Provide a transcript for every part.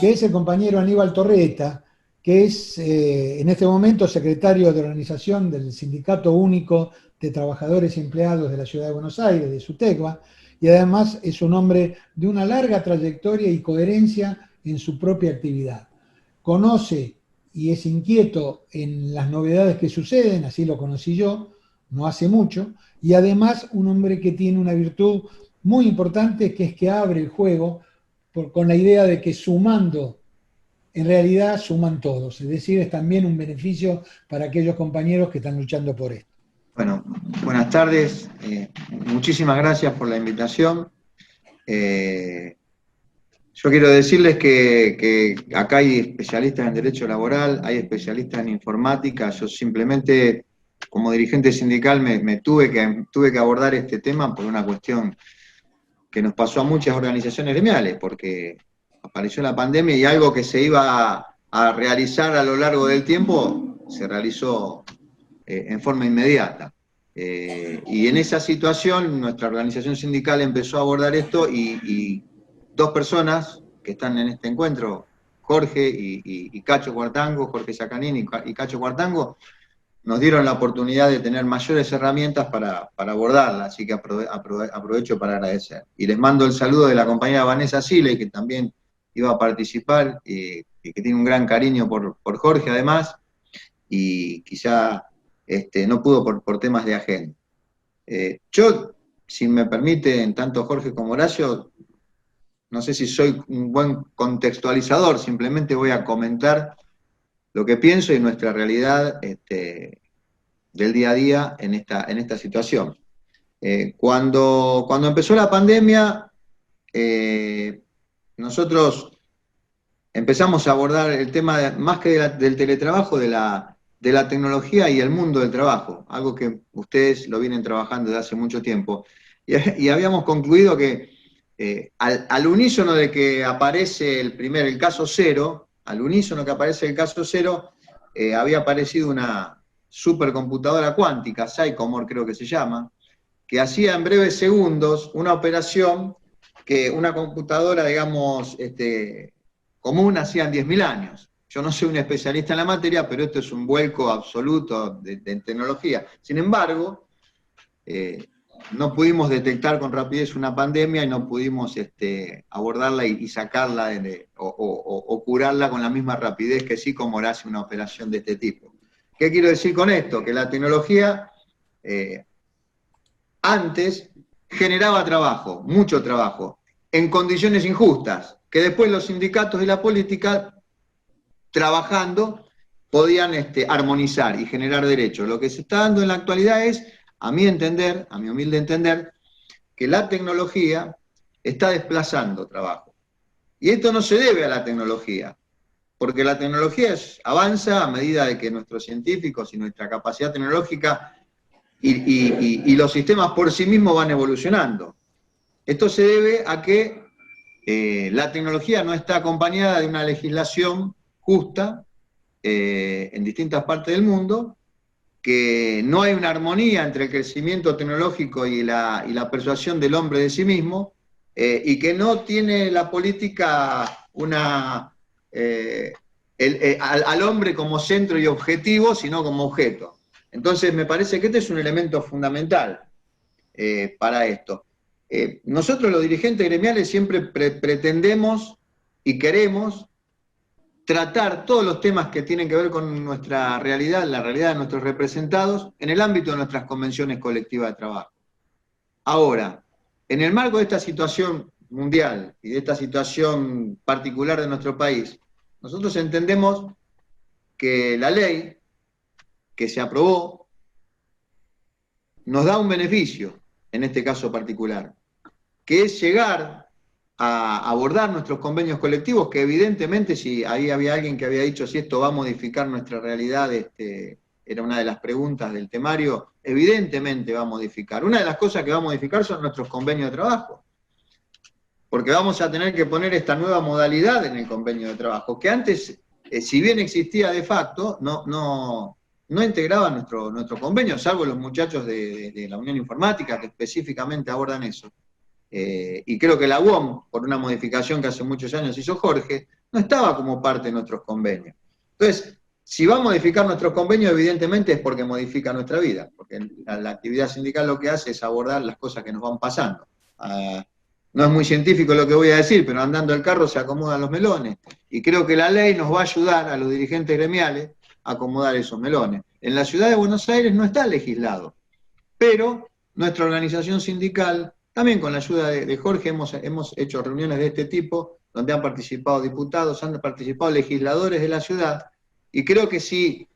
que es el compañero Aníbal Torreta, que es en este momento secretario de organización del Sindicato Único de Trabajadores y Empleados de la Ciudad de Buenos Aires, de SUTECBA, y además es un hombre de una larga trayectoria y coherencia en su propia actividad. Conoce y es inquieto en las novedades que suceden, así lo conocí yo, no hace mucho, y además un hombre que tiene una virtud muy importante, que es que abre el juego con la idea de que sumando, en realidad suman todos, es decir, es también un beneficio para aquellos compañeros que están luchando por esto. Bueno, buenas tardes, muchísimas gracias por la invitación. Yo quiero decirles que acá hay especialistas en derecho laboral, hay especialistas en informática. Yo simplemente, como dirigente sindical, me tuve que abordar este tema por una cuestión que nos pasó a muchas organizaciones gremiales, porque apareció la pandemia y algo que se iba a realizar a lo largo del tiempo se realizó en forma inmediata. Y en esa situación nuestra organización sindical empezó a abordar esto y dos personas que están en este encuentro, Jorge y Cacho Cuartango, Jorge Sacanín y Cacho Cuartango, nos dieron la oportunidad de tener mayores herramientas para abordarla, así que aprovecho para agradecer. Y les mando el saludo de la compañera Vanessa Sile, que también iba a participar, y que tiene un gran cariño por Jorge además, y quizá no pudo por temas de agenda. Yo, si me permiten, tanto Jorge como Horacio, no sé si soy un buen contextualizador, simplemente voy a comentar lo que pienso y nuestra realidad del día a día en esta situación. Cuando empezó la pandemia, nosotros empezamos a abordar el tema, más que del teletrabajo, de la tecnología y el mundo del trabajo, algo que ustedes lo vienen trabajando desde hace mucho tiempo. Y habíamos concluido que al unísono de que aparece el caso cero, al unísono que aparece el caso cero, había aparecido una supercomputadora cuántica, Sycomore creo que se llama, que hacía en breves segundos una operación que una computadora, digamos, común hacía en 10.000 años. Yo no soy un especialista en la materia, pero esto es un vuelco absoluto de tecnología. Sin embargo, no pudimos detectar con rapidez una pandemia y no pudimos abordarla y sacarla o curarla con la misma rapidez que sí como hace una operación de este tipo. ¿Qué quiero decir con esto? Que la tecnología antes generaba trabajo, mucho trabajo, en condiciones injustas, que después los sindicatos y la política, trabajando, podían armonizar y generar derechos. Lo que se está dando en la actualidad es, a mi entender, a mi humilde entender, que la tecnología está desplazando trabajo. Y esto no se debe a la tecnología, porque la tecnología avanza a medida de que nuestros científicos y nuestra capacidad tecnológica y los sistemas por sí mismos van evolucionando. Esto se debe a que la tecnología no está acompañada de una legislación justa en distintas partes del mundo, que no hay una armonía entre el crecimiento tecnológico y la persuasión del hombre de sí mismo, y que no tiene la política al hombre como centro y objetivo, sino como objeto. Entonces me parece que este es un elemento fundamental para esto. Nosotros los dirigentes gremiales siempre pretendemos y queremos tratar todos los temas que tienen que ver con nuestra realidad, la realidad de nuestros representados, en el ámbito de nuestras convenciones colectivas de trabajo. Ahora, en el marco de esta situación mundial y de esta situación particular de nuestro país, nosotros entendemos que la ley que se aprobó nos da un beneficio, en este caso particular, que es llegar a abordar nuestros convenios colectivos, que evidentemente, si ahí había alguien que había dicho si esto va a modificar nuestra realidad, era una de las preguntas del temario, evidentemente va a modificar. Una de las cosas que va a modificar son nuestros convenios de trabajo, porque vamos a tener que poner esta nueva modalidad en el convenio de trabajo, que antes, si bien existía de facto, no integraba nuestro convenio, salvo los muchachos de la Unión Informática, que específicamente abordan eso. Y creo que la UOM, por una modificación que hace muchos años hizo Jorge, no estaba como parte de nuestros convenios. Entonces, si va a modificar nuestros convenios, evidentemente es porque modifica nuestra vida, porque la actividad sindical lo que hace es abordar las cosas que nos van pasando. No es muy científico lo que voy a decir, pero andando el carro se acomodan los melones. Y creo que la ley nos va a ayudar a los dirigentes gremiales a acomodar esos melones. En la ciudad de Buenos Aires no está legislado, pero nuestra organización sindical, también con la ayuda de Jorge, hemos hecho reuniones de este tipo, donde han participado diputados, han participado legisladores de la ciudad, y creo que si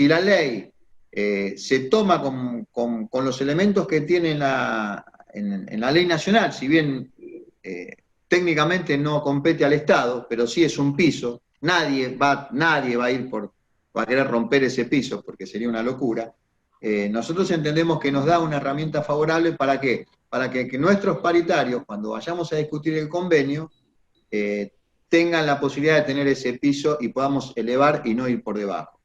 la ley se toma con los elementos que tiene en la ley nacional, si bien técnicamente no compete al Estado, pero sí es un piso, nadie va a ir a querer romper ese piso, porque sería una locura. Nosotros entendemos que nos da una herramienta favorable. ¿Para qué? Para que nuestros paritarios, cuando vayamos a discutir el convenio, tengan la posibilidad de tener ese piso y podamos elevar y no ir por debajo.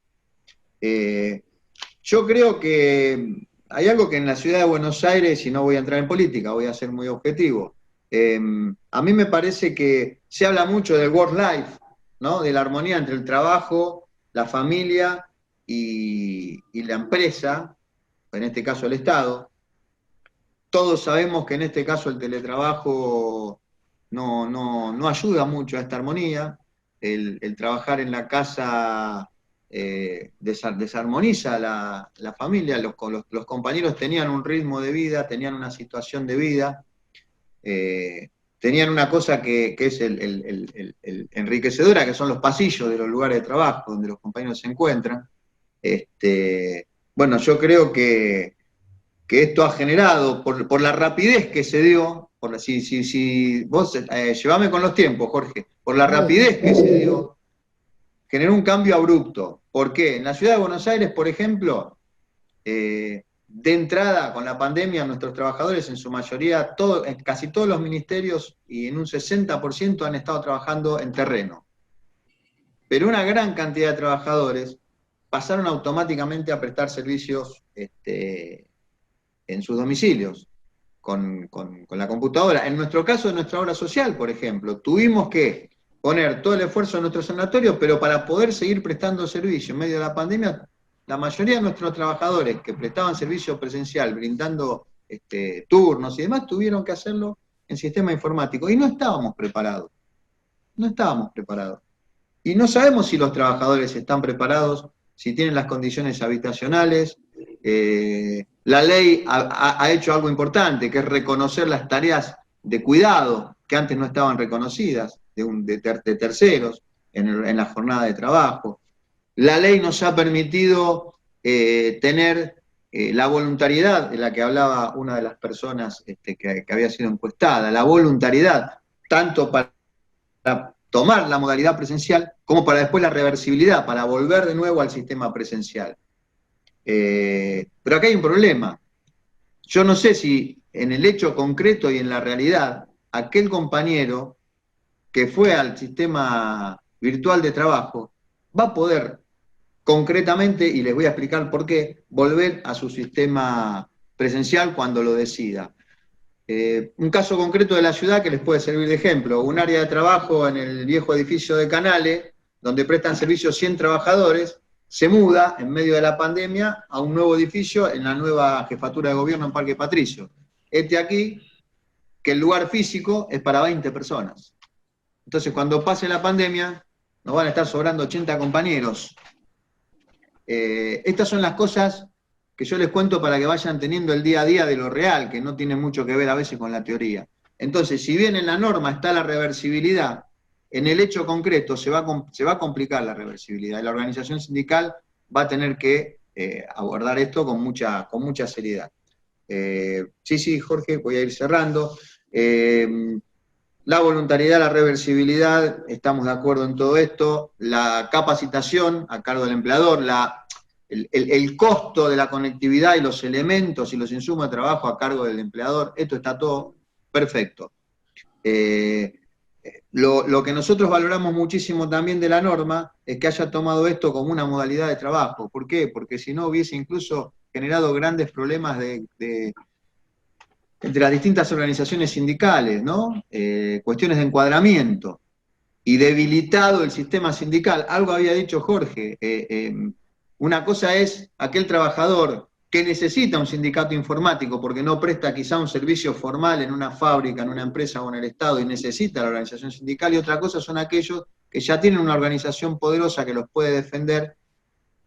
Yo creo que hay algo que en la ciudad de Buenos Aires, y no voy a entrar en política, voy a ser muy objetivo, a mí me parece que se habla mucho del work-life, ¿no? De la armonía entre el trabajo, la familia y la empresa, en este caso el Estado. Todos sabemos que en este caso el teletrabajo no ayuda mucho a esta armonía. El trabajar en la casa desarmoniza la familia. Los compañeros tenían un ritmo de vida, tenían una situación de vida, tenían una cosa que es enriquecedora, que son los pasillos de los lugares de trabajo donde los compañeros se encuentran. Bueno, yo creo que esto ha generado, por la rapidez que se dio, si vos llevame con los tiempos, Jorge, por la rapidez que se dio, generó un cambio abrupto. ¿Por qué? En la ciudad de Buenos Aires, por ejemplo, de entrada con la pandemia, nuestros trabajadores en su mayoría, casi todos los ministerios y en un 60% han estado trabajando en terreno. Pero una gran cantidad de trabajadores pasaron automáticamente a prestar servicios en sus domicilios, con la computadora. En nuestro caso, en nuestra obra social, por ejemplo, tuvimos que poner todo el esfuerzo en nuestro sanatorio, pero para poder seguir prestando servicio en medio de la pandemia, la mayoría de nuestros trabajadores que prestaban servicio presencial, brindando turnos y demás, tuvieron que hacerlo en sistema informático. Y no estábamos preparados. No estábamos preparados. Y no sabemos si los trabajadores están preparados, si tienen las condiciones habitacionales. La ley ha hecho algo importante, que es reconocer las tareas de cuidado que antes no estaban reconocidas, de terceros, en la jornada de trabajo. La ley nos ha permitido tener la voluntariedad de la que hablaba una de las personas que había sido encuestada, la voluntariedad, tanto para tomar la modalidad presencial como para después la reversibilidad, para volver de nuevo al sistema presencial. Pero acá hay un problema. Yo no sé si en el hecho concreto y en la realidad, aquel compañero que fue al sistema virtual de trabajo va a poder concretamente, y les voy a explicar por qué, volver a su sistema presencial cuando lo decida. Un caso concreto de la ciudad que les puede servir de ejemplo: un área de trabajo en el viejo edificio de Canales, donde prestan servicio 100 trabajadores, se muda en medio de la pandemia a un nuevo edificio en la nueva jefatura de gobierno en Parque Patricio. Aquí que el lugar físico es para 20 personas. Entonces, cuando pase la pandemia, nos van a estar sobrando 80 compañeros. Estas son las cosas que yo les cuento para que vayan teniendo el día a día de lo real, que no tiene mucho que ver a veces con la teoría. Entonces, si bien en la norma está la reversibilidad, en el hecho concreto se va a complicar la reversibilidad, y la organización sindical va a tener que abordar esto con mucha seriedad. Sí, Jorge, voy a ir cerrando. La voluntariedad, la reversibilidad, estamos de acuerdo en todo esto. La capacitación a cargo del empleador, el costo de la conectividad y los elementos y los insumos de trabajo a cargo del empleador, esto está todo perfecto. Lo que nosotros valoramos muchísimo también de la norma es que haya tomado esto como una modalidad de trabajo. ¿Por qué? Porque si no hubiese incluso generado grandes problemas entre las distintas organizaciones sindicales, ¿no? Cuestiones de encuadramiento. y debilitado el sistema sindical. Algo había dicho Jorge, una cosa es aquel trabajador que necesita un sindicato informático porque no presta quizá un servicio formal en una fábrica, en una empresa o en el Estado y necesita la organización sindical, y otra cosa son aquellos que ya tienen una organización poderosa que los puede defender,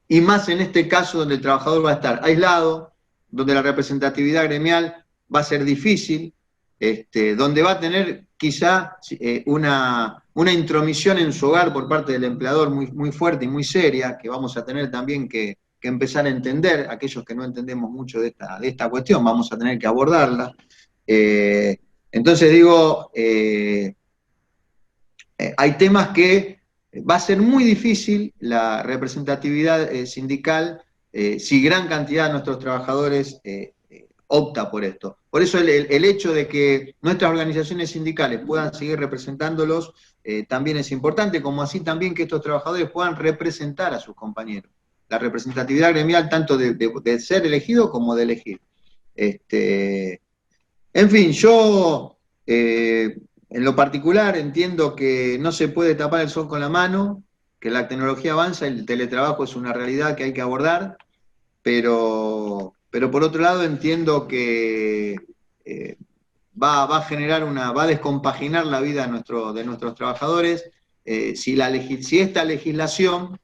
y más en este caso donde el trabajador va a estar aislado, donde la representatividad gremial va a ser difícil, donde va a tener quizá una intromisión en su hogar por parte del empleador muy, muy fuerte y muy seria, que vamos a tener también que empezar a entender. Aquellos que no entendemos mucho de esta cuestión, vamos a tener que abordarla. Entonces digo, hay temas que va a ser muy difícil la representatividad sindical si gran cantidad de nuestros trabajadores opta por esto. Por eso el hecho de que nuestras organizaciones sindicales puedan seguir representándolos también es importante, como así también que estos trabajadores puedan representar a sus compañeros. La representatividad gremial tanto de ser elegido como de elegir. En fin, yo en lo particular entiendo que no se puede tapar el sol con la mano, que la tecnología avanza, el teletrabajo es una realidad que hay que abordar, pero por otro lado entiendo que va a generar va a descompaginar la vida de nuestros trabajadores si esta legislación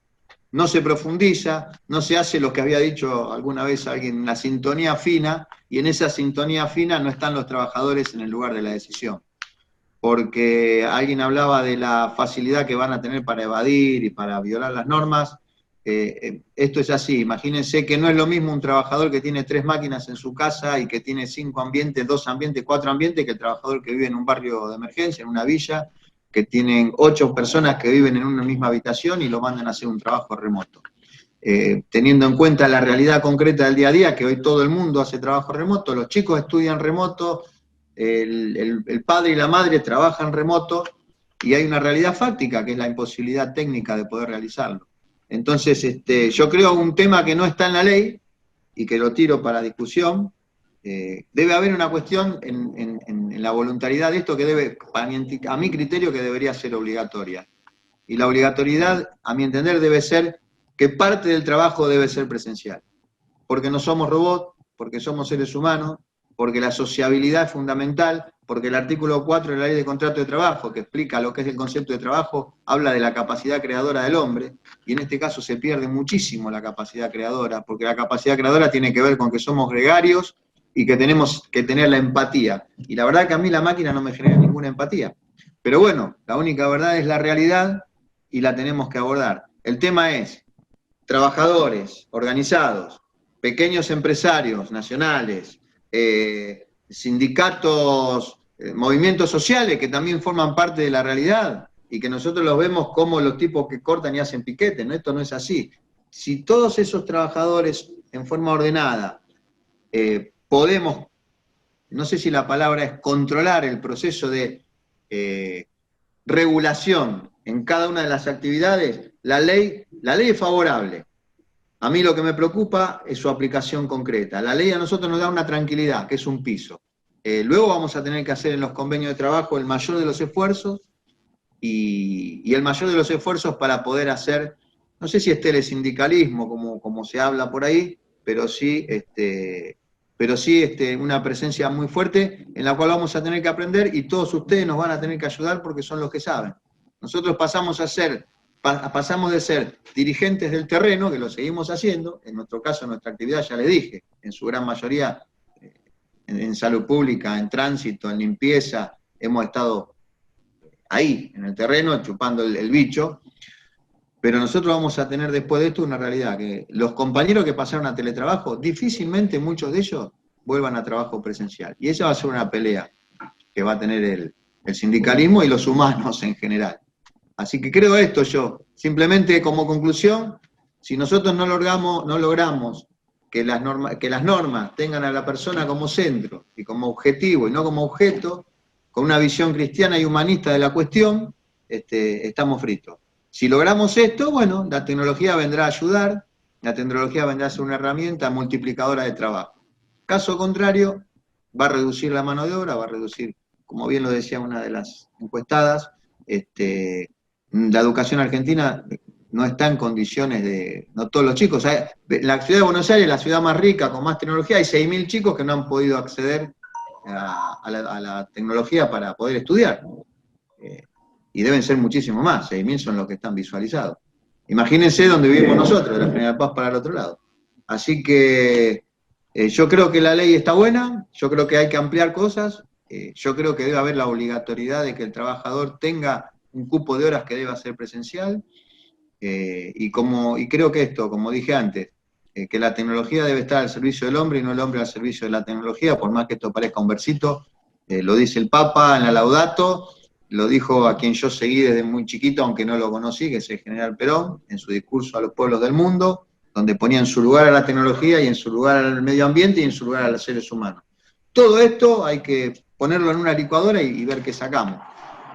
no se profundiza, no se hace lo que había dicho alguna vez alguien, la sintonía fina, y en esa sintonía fina no están los trabajadores en el lugar de la decisión. Porque alguien hablaba de la facilidad que van a tener para evadir y para violar las normas. Esto es así, imagínense que no es lo mismo un trabajador que tiene 3 máquinas en su casa y que tiene 5 ambientes, 2 ambientes, 4 ambientes, que el trabajador que vive en un barrio de emergencia, en una villa, que tienen 8 personas que viven en una misma habitación y lo mandan a hacer un trabajo remoto. Teniendo en cuenta la realidad concreta del día a día, que hoy todo el mundo hace trabajo remoto, los chicos estudian remoto, el padre y la madre trabajan remoto, y hay una realidad fáctica que es la imposibilidad técnica de poder realizarlo. Entonces, yo creo un tema que no está en la ley y que lo tiro para discusión. Debe haber una cuestión en la voluntariedad de esto que debe, a mi criterio, que debería ser obligatoria. Y la obligatoriedad, a mi entender, debe ser que parte del trabajo debe ser presencial. Porque no somos robots, porque somos seres humanos, porque la sociabilidad es fundamental, porque el artículo 4 de la Ley de Contrato de Trabajo, que explica lo que es el concepto de trabajo, habla de la capacidad creadora del hombre, y en este caso se pierde muchísimo la capacidad creadora, porque la capacidad creadora tiene que ver con que somos gregarios y que tenemos que tener la empatía. Y la verdad que a mí la máquina no me genera ninguna empatía. Pero bueno, la única verdad es la realidad y la tenemos que abordar. El tema es trabajadores organizados, pequeños empresarios nacionales, sindicatos, movimientos sociales que también forman parte de la realidad y que nosotros los vemos como los tipos que cortan y hacen piquete. ¿No? Esto no es así. Si todos esos trabajadores en forma ordenada podemos, no sé si la palabra es controlar el proceso de regulación en cada una de las actividades, la ley es favorable. A mí lo que me preocupa es su aplicación concreta. La ley a nosotros nos da una tranquilidad, que es un piso. Luego vamos a tener que hacer en los convenios de trabajo el mayor de los esfuerzos y el mayor de los esfuerzos para poder hacer, no sé si es telesindicalismo, como se habla por ahí, pero sí una presencia muy fuerte en la cual vamos a tener que aprender y todos ustedes nos van a tener que ayudar porque son los que saben. Nosotros pasamos de ser dirigentes del terreno, que lo seguimos haciendo, en nuestro caso, nuestra actividad, ya les dije, en su gran mayoría en salud pública, en tránsito, en limpieza, hemos estado ahí, en el terreno, chupando el bicho, pero nosotros vamos a tener después de esto una realidad, que los compañeros que pasaron a teletrabajo, difícilmente muchos de ellos vuelvan a trabajo presencial. Y esa va a ser una pelea que va a tener el sindicalismo y los humanos en general. Así que creo esto yo, simplemente como conclusión, si nosotros no logramos que las normas tengan a la persona como centro y como objetivo y no como objeto, con una visión cristiana y humanista de la cuestión, estamos fritos. Si logramos esto, bueno, la tecnología vendrá a ayudar, la tecnología vendrá a ser una herramienta multiplicadora de trabajo. Caso contrario, va a reducir la mano de obra, va a reducir, como bien lo decía una de las encuestadas, la educación argentina no está en condiciones de, no todos los chicos, la ciudad de Buenos Aires es la ciudad más rica, con más tecnología, hay 6.000 chicos que no han podido acceder a la tecnología para poder estudiar. Y deben ser muchísimo más, 6.000 son los que están visualizados. Imagínense donde vivimos nosotros, de la General Paz para el otro lado. Así que yo creo que la ley está buena, yo creo que hay que ampliar cosas, yo creo que debe haber la obligatoriedad de que el trabajador tenga un cupo de horas que deba ser presencial, y creo que esto, como dije antes, que la tecnología debe estar al servicio del hombre y no el hombre al servicio de la tecnología, por más que esto parezca un versito, lo dice el Papa en la Laudato, lo dijo a quien yo seguí desde muy chiquito, aunque no lo conocí, que es el general Perón, en su discurso a los pueblos del mundo, donde ponía en su lugar a la tecnología y en su lugar al medio ambiente y en su lugar a los seres humanos. Todo esto hay que ponerlo en una licuadora y ver qué sacamos.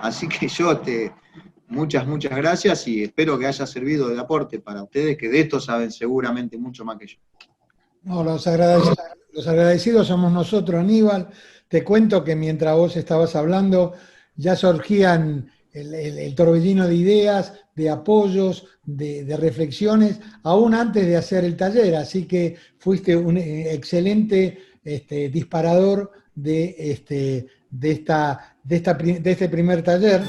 Así que yo muchas gracias y espero que haya servido de aporte para ustedes, que de esto saben seguramente mucho más que yo. No, los agradecidos somos nosotros, Aníbal. Te cuento que mientras vos estabas hablando, ya surgían el torbellino de ideas, de apoyos, de reflexiones, aún antes de hacer el taller. Así que fuiste un excelente disparador de este primer taller.